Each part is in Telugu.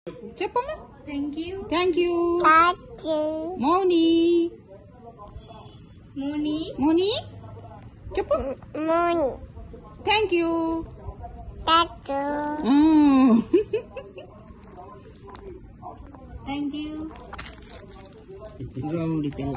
చెప్పమ్మా. Thank you. Thank you. Mouni Moni. Mouni చెప్పు. Thank you. Thank you. Rowdy పిల్ల.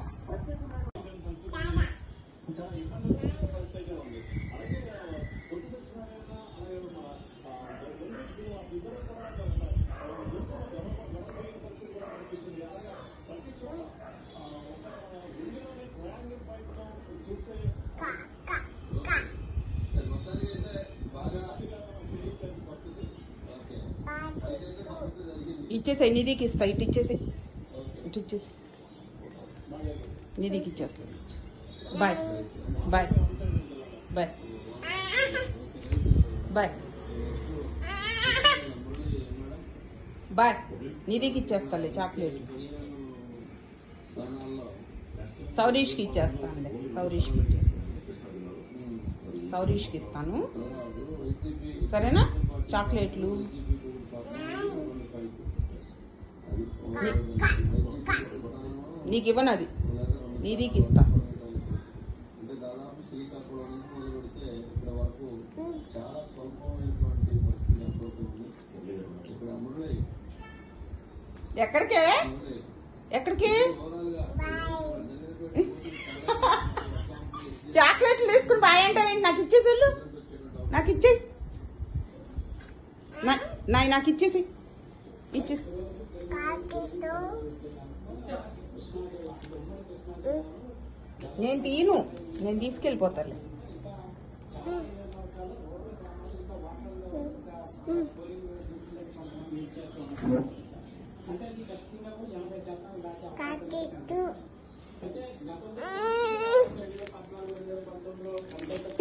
ఇచ్చేసాయి, నిధికి ఇస్తా. ఇటు ఇచ్చేసాయి, ఇటు ఇచ్చేసి నిధికి ఇచ్చేస్తా. Bye bye bye bye bye. నిధికి ఇచ్చేస్తాలే చాక్లెట్. సౌరీష్కి ఇచ్చేస్తానులే, సౌరీష్కి ఇచ్చేస్తాను. సౌరీష్కి ఇస్తాను, సరేనా? చాక్లెట్లు నీకు ఇవ్వను, అది నిధికి ఇస్తా. ఎక్కడికే ఎక్కడికి? చాక్లెట్లు తీసుకుని బాయ్ అంటావేంటి? నాకు ఇచ్చేసేళ్ళు, నాకు ఇచ్చేయి. నాకు ఇచ్చేసి ఇచ్చేసి. నేను తీను, నేను తీసుకెళ్ళిపోతాను.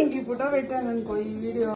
ఈ ఫోటో పెట్టాను అనుకో, ఈ వీడియో